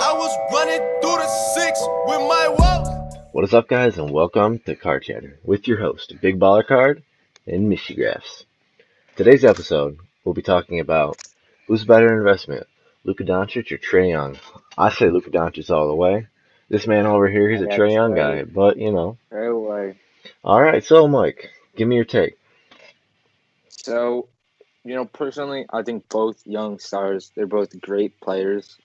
I was running through the six with my walls. What is up, guys, and welcome to Card Chatter with your host, Big Baller Card and Michigraphs. Today's episode, we'll be talking about who's a better investment, Luka Doncic or Trae Young. I say Luka Doncic all the way. This man over here, he's I a got Trae Young Trey. guy, but Trey away. All right, so Mike, give me your take. So, personally, I think both young stars, they're both great players.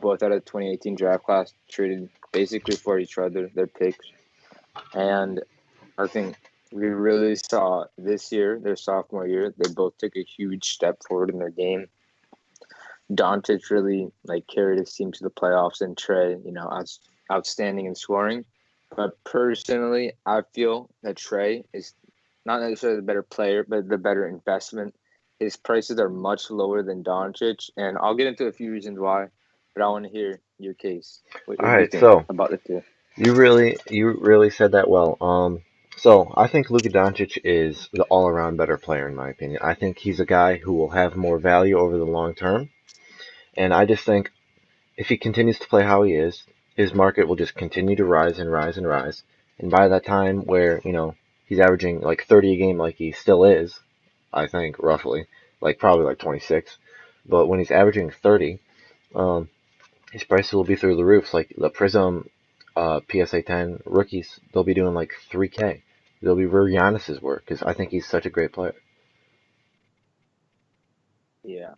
Both out of the 2018 draft class, traded basically for each other, their picks. And I think we really saw this year, their sophomore year, they both took a huge step forward in their game. Doncic really carried his team to the playoffs, and Trey, outstanding in scoring. But personally, I feel that Trey is not necessarily the better player, but the better investment. His prices are much lower than Doncic, and I'll get into a few reasons why. But I want to hear your case. All What do you right, think so about the two? you really said that well. So I think Luka Doncic is the all-around better player in my opinion. I think he's a guy who will have more value over the long term, and I just think if he continues to play how he is, his market will just continue to rise and rise and rise. And by that time, where he's averaging like 30 a game, like he still is, I think roughly, like probably like 26. But when he's averaging 30, um, his prices will be through the roofs. Like the Prism, PSA 10 rookies, they'll be doing like 3K. They'll be where Giannis's work because I think he's such a great player. Yeah.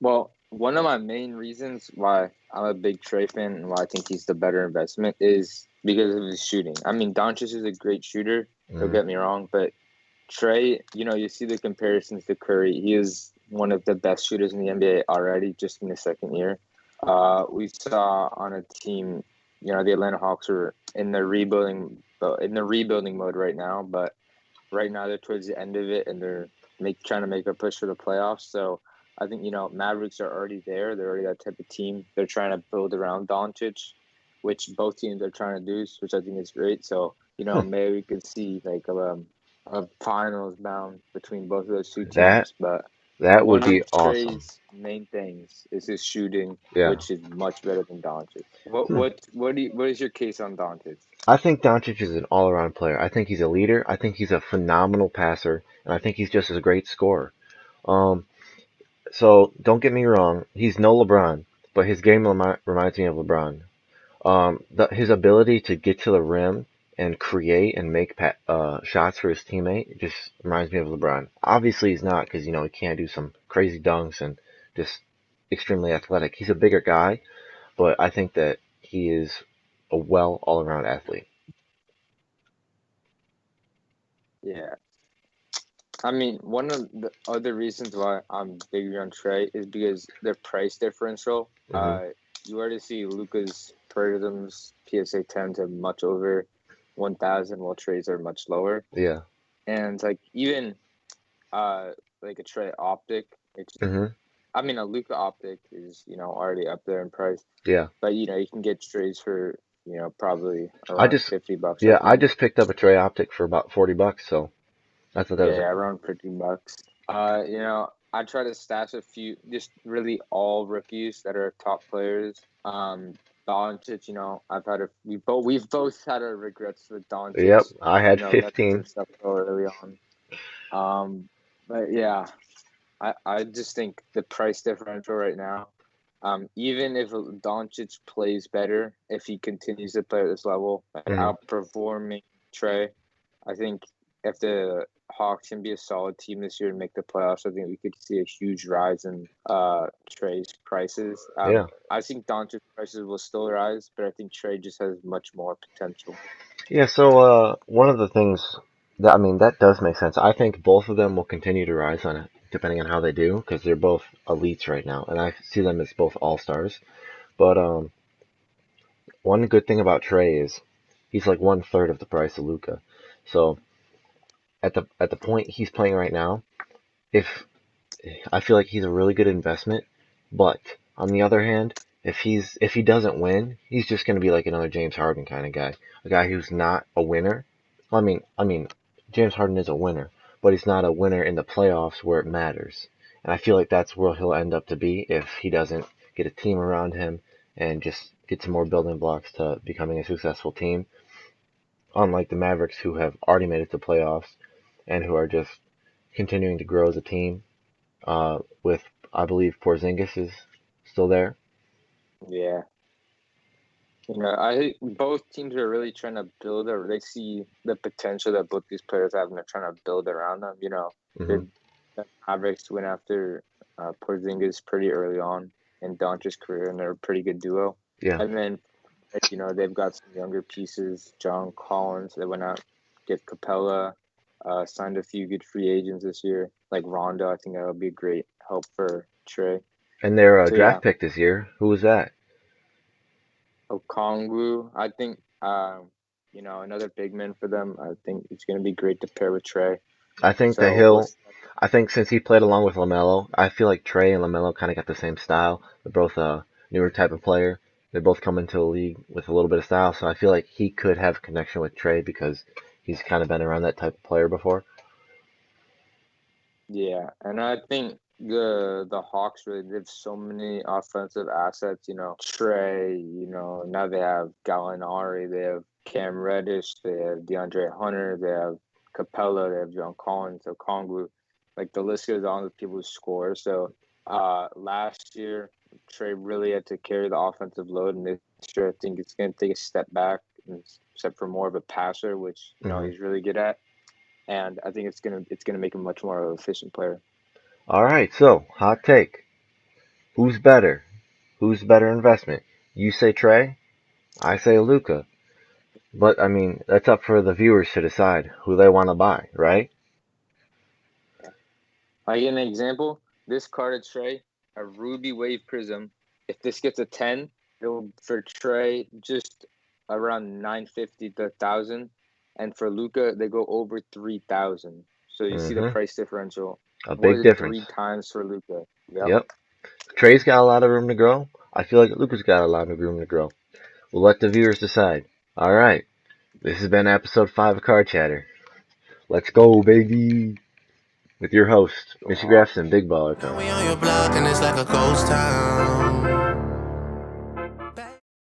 Well, one of my main reasons why I'm a big Trey fan and why I think he's the better investment is because of his shooting. I mean, Doncic is a great shooter. Don't Mm, get me wrong, but Trey, you see the comparisons to Curry. He is one of the best shooters in the NBA already, just in his second year. We saw on a team, the Atlanta Hawks are in the rebuilding mode right now. But right now they're towards the end of it, and they're trying to make a push for the playoffs. So I think Mavericks are already there. They're already that type of team. They're trying to build around Doncic, which both teams are trying to do, which I think is great. So maybe we could see a finals bound between both of those two that teams. But that would one be of awesome. Trey's main things is his shooting, Yeah. which is much better than Doncic. Hmm. What is your case on Doncic? I think Doncic is an all-around player. I think he's a leader. I think he's a phenomenal passer, and I think he's just a great scorer. Um, so don't get me wrong, he's no LeBron, but his game reminds me of LeBron. His ability to get to the rim and create and make shots for his teammate just reminds me of LeBron. Obviously, he's not because he can't do some crazy dunks and just extremely athletic. He's a bigger guy, but I think that he is a well all-around athlete. Yeah. I mean, one of the other reasons why I'm bigger on Trey is because their price differential. Hmm. You already see Luca's Prisms PSA 10s are much over 1,000, while Trey's are much lower. Yeah. And even uh like a Trey optic, it's Hmm. I mean a Luca optic is already up there in price, Yeah. but you can get Treys for probably I around just $50, I yeah, I think. just picked up a Trey Optic for about $40, so I thought that Yeah, was around $50. I try to stash a few, just really all rookies that are top players. Doncic, we've both had our regrets with yep. Doncic. I had Messing some 15. stuff so early on. But yeah, I just think the price differential right now. Even if Doncic plays better, if he continues to play at this level, Hmm. outperforming Trey, I think if the Hawks can be a solid team this year and make the playoffs, I think we could see a huge rise in Trey's prices. Yeah. I think Doncic's prices will still rise, but I think Trey just has much more potential. Yeah, so one of the things that I mean that does make sense. I think both of them will continue to rise on it, depending on how they do, because they're both elites right now, and I see them as both all stars. But one good thing about Trey is he's like one third of the price of Luka. So at the point he's playing right now, if I feel like he's a really good investment, but on the other hand, if he doesn't win, he's just going to be like another James Harden kind of guy, a guy who's not a winner. I mean, James Harden is a winner, but he's not a winner in the playoffs where it matters. And I feel like that's where he'll end up to be if he doesn't get a team around him, and just get some more building blocks to becoming a successful team. Unlike the Mavericks, who have already made it to playoffs and who are just continuing to grow as a team. With I believe Porzingis is still there. Yeah. I think both teams are really trying to build, or they see the potential that both these players have, and they're trying to build around them. Hmm. The Mavericks went after Porzingis pretty early on in Doncic's career, and they're a pretty good duo. Yeah, And then, they've got some younger pieces. John Collins, they went out, get Capella, signed a few good free agents this year, like Rondo. I think that'll be a great help for Trae. and their So yeah, draft pick this year. Who was that? Okongwu, I think, another big man for them. I think it's going to be great to pair with Trae. I think that So we'll he'll. see. I think since he played along with LaMelo, I feel like Trae and LaMelo kind of got the same style. They're both a newer type of player. They both come into the league with a little bit of style, so I feel like he could have a connection with Trae because he's kind of been around that type of player before. Yeah, and I think the Hawks really they have so many offensive assets. Trae. Now they have Gallinari, they have Cam Reddish, they have DeAndre Hunter, they have Capella, they have John Collins, so Kongwu. Like the list goes on with people who score. So last year Trae really had to carry the offensive load, and this year I think it's going to take a step back and step for more of a passer, which Hmm. he's really good at, and I think it's gonna make him much more of an efficient player. All right, so hot take: who's better? Who's the better investment? You say Trae, I say Luka. But I mean, that's up for the viewers to decide who they want to buy, right? Yeah. Like an example, this card of Trae, a Ruby Wave Prism. If this gets a 10, it'll for Trae just around 950 to 1,000, and for Luca they go over 3,000. So you see the Hmm. price differential, A more big than difference. 3 times for Luca. Yep. Yep. Trey's got a lot of room to grow. I feel like Luka's got a lot of room to grow. We'll let the viewers decide. All right. This has been episode 5 of Card Chatter. Let's go, baby. With your host, Go Mr. Hawks. Grafson, Big Baller Now Card. we on your block and it's like a ghost town.